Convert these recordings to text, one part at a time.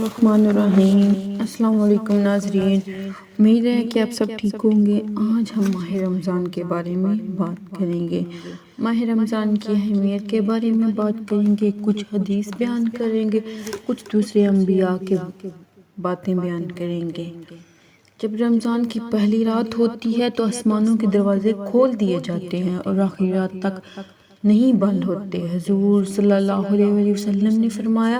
الرحمن الرحیم۔ السلام علیکم ناظرین، امید ہے کہ آپ سب ٹھیک ہوں گے۔ آج ہم ماہ رمضان کے بارے میں بات کریں گے، ماہ رمضان کی اہمیت کے بارے میں بات کریں گے، کچھ حدیث بیان کریں گے، کچھ دوسرے انبیاء کے باتیں بیان کریں گے۔ جب رمضان کی پہلی رات ہوتی ہے تو آسمانوں کے دروازے کھول دیے جاتے ہیں اور آخری رات تک نہیں بند ہوتے۔ حضور صلی اللہ علیہ وسلم نے فرمایا،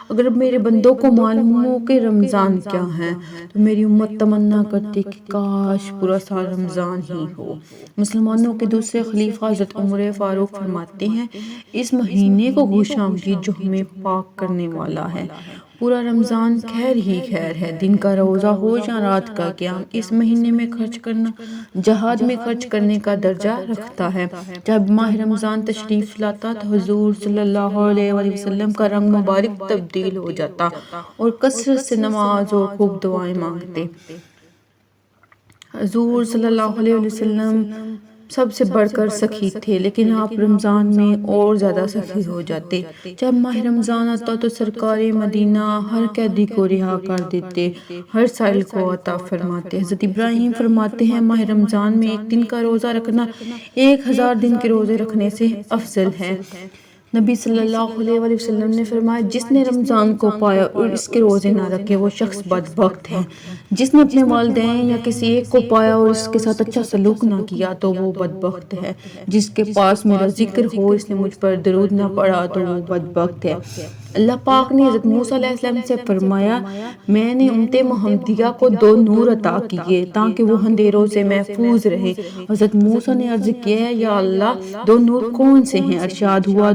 اگر میرے بندوں کو معلوم ہو کہ رمضان کیا ہے تو میری امت تمنا کرتی کہ کاش پورا سال رمضان ہی ہو۔ مسلمانوں کے دوسرے خلیفہ حضرت عمر فاروق فرماتے ہیں، اس مہینے کو خوش آمدید جو ہمیں پاک کرنے والا ہے۔ پورا رمضان خیر ہی خیر ہے، دن کا روزہ ہو یا رات کا قیام، اس مہینے میں خرچ کرنا جہاد میں خرچ کرنے کا درجہ رکھتا ہے۔ جب ماہ رمضان تشریف لاتا تو حضور صلی اللہ علیہ وسلم کا رنگ مبارک تبدیل ہو جاتا اور کثرت سے نماز اور خوب دعائیں مانگتے۔ حضور صلی اللہ علیہ وسلم سب سے بڑھ کر سخی تھے، لیکن آپ رمضان میں اور زیادہ سخی ہو جاتے۔ جب ماہ رمضان آتا تو سرکار مدینہ ہر قیدی کو رہا کر دیتے، ہر سائل کو عطا فرماتے۔ حضرت ابراہیم فرماتے ہیں، ماہ رمضان میں ایک دن کا روزہ رکھنا 1000 دن کے روزے رکھنے سے افضل ہے۔ نبی صلی اللہ علیہ وسلم نے فرمایا، جس نے رمضان کو پایا اور اس کے روزے نہ رکھے وہ شخص بدبخت ہے۔ جس نے اپنے والدین یا کسی ایک کو پایا اور اس کے ساتھ اچھا سلوک نہ کیا تو وہ بدبخت ہے۔ جس کے پاس میرا ذکر ہو، اس نے مجھ پر درود نہ پڑھا تو وہ بدبخت ہے۔ اللہ پاک نے حضرت موسیٰ علیہ السلام سے فرمایا، میں نے امت محمدیہ کو 2 نور عطا کیے تاکہ وہ اندھیروں سے محفوظ رہے۔ حضرت موسیٰ نے عرض کیا، یا اللہ 2 نور کون سے ہیں؟ ارشاد ہوا،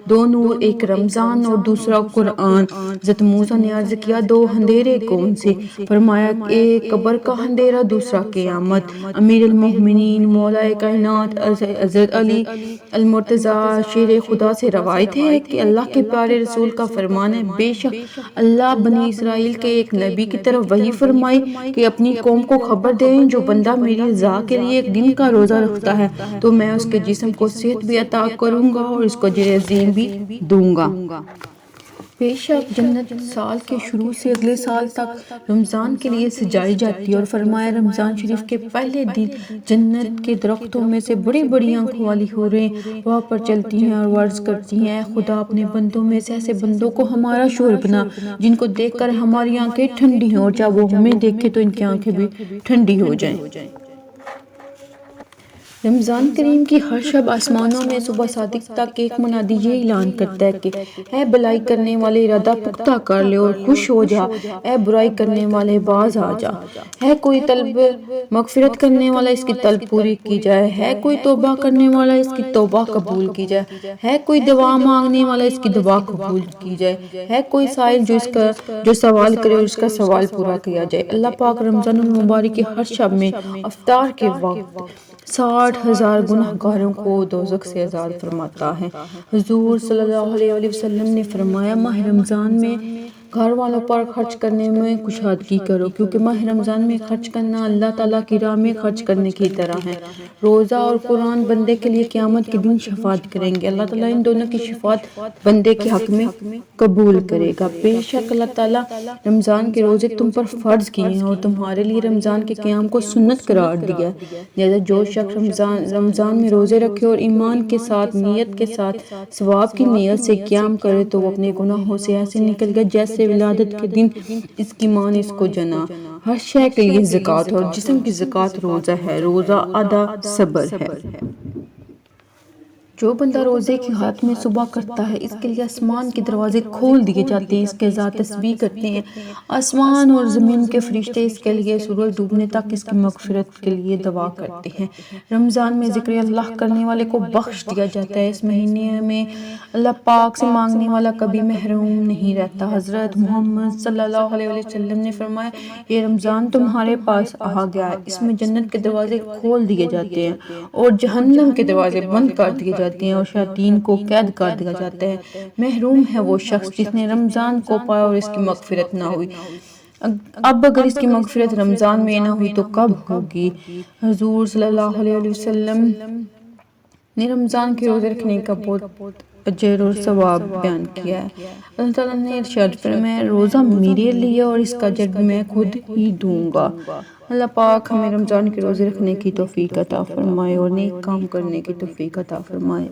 2 نور، ایک رمضان اور دوسرا قرآن۔ حضرت موسیٰ نے عرض کیا، 2 اندھیرے کون سے؟ فرمایا، ایک قبر کا اندھیرا، دوسرا قیامت۔ امیر المومنین مولا کائنات حضرت علی المرتضیٰ شیر خدا سے روایت ہے کہ اللہ کے پیارے رسول کا فرمان ہے، بے شک اللہ بنی اسرائیل کے ایک نبی کی طرف وحی فرمائی کہ اپنی قوم کو خبر دیں، جو بندہ میری رضا کے لیے ایک دن کا روزہ رکھتا ہے تو میں اس کے جسم کو صحت بھی عطا کروں گا اور اس کو اجر عظیم بھی دوں گا۔ بے شک جنت سال کے شروع سے اگلے سال تک رمضان کے لیے سجائی جاتی ہے، اور فرمایا، رمضان شریف کے پہلے دن جنت کے درختوں میں سے بڑی بڑی آنکھوں والی حوریں وہاں پر چلتی ہیں اور عرض کرتی ہیں، اے خدا اپنے بندوں میں سے ایسے بندوں کو ہمارا شوہر بنا جن کو دیکھ کر ہماری آنکھیں ٹھنڈی ہوں اور جب وہ ہمیں دیکھے تو ان کی آنکھیں بھی ٹھنڈی ہو جائیں۔ رمضان کریم کی ہر شب آسمانوں میں صبح صادق تک ایک منادی یہ اعلان کرتا ہے کہ اے بھلائی کرنے والے ارادہ پختہ کر لے اور خوش ہو جا، اے برائی کرنے والے باز آ جا۔ ہے کوئی طلب مغفرت کرنے والا، اس کی طلب پوری کی جائے۔ ہے کوئی توبہ کرنے والا، اس کی توبہ قبول کی جائے۔ ہے کوئی دعا مانگنے والا، اس کی دعا قبول کی جائے۔ ہے کوئی سائل جو سوال کرے اور اس کا سوال پورا کیا جائے۔ اللہ پاک رمضان المبارک کی ہر شب میں افطار کے وقت 60,000 گناہگاروں کو دوزخ سے آزاد فرماتا ہے۔ حضور صلی اللہ علیہ وسلم نے فرمایا، ماہ رمضان میں گھر والوں پر خرچ کرنے میں کشادگی کرو، کیونکہ ماہ رمضان میں خرچ کرنا اللہ تعالیٰ کی راہ میں خرچ کرنے کی طرح ہے۔ روزہ اور قرآن بندے کے لیے قیامت کے دن شفاعت کریں گے، اللہ تعالیٰ ان دونوں کی شفاعت بندے کے حق میں قبول کرے گا۔ بے شک اللہ تعالیٰ رمضان کے روزے تم پر فرض کیے ہیں اور تمہارے لیے رمضان کے قیام کو سنت قرار دیا ہے، لہذا جو شخص رمضان میں روزے رکھے اور ایمان کے ساتھ، نیت کے ساتھ، ثواب کی نیت سے قیام کرے تو وہ اپنے گناہوں سے ایسے نکل گیا جیسے ولادت کے دن اس کی ماں نے اس کو جنا۔ ہر شے کے لیے زکوٰۃ اور جسم کی زکوٰۃ روزہ ہے، روزہ ادا صبر ہے۔ جو بندہ روزے کی حالت میں صبح کرتا ہے، اس کے لیے آسمان کے دروازے کھول دیے جاتے ہیں، اس کے ذات تسبیح کرتے ہیں آسمان اور زمین کے فرشتے، اس کے لیے سورج ڈوبنے تک اس کی مغفرت کے لیے دعا کرتے ہیں۔ رمضان میں ذکر اللہ کرنے والے کو بخش دیا جاتا ہے۔ اس مہینے میں اللہ پاک سے مانگنے والا کبھی محروم نہیں رہتا۔ حضرت محمد صلی اللہ علیہ وسلم نے فرمایا، یہ رمضان تمہارے پاس آ گیا ہے، اس میں جنت کے دروازے کھول دیے جاتے ہیں اور جہنم کے دروازے بند کر دیے جاتے ہیں اور شیاطین کو قید کر دیا جاتا ہے۔ محروم ہے وہ شخص جس نے رمضان کو پایا اور اس کی مغفرت نہ ہوئی۔ اب اگر اس کی مغفرت رمضان میں نہ ہوئی تو کب ہوگی؟ حضور صلی اللہ علیہ وسلم نے رمضان کے روزے رکھنے کا بہت اجر اور ثواب بیان کیا ہے۔ اللہ تعالیٰ نے ارشاد فرمایا روزہ میرے لیے اور اس کا اجر بھی میں خود ہی دوں گا۔ اللہ پاک ہمیں رمضان کے روزے رکھنے کی توفیق عطا فرمائے اور نیک کام کرنے کی توفیق عطا فرمائے۔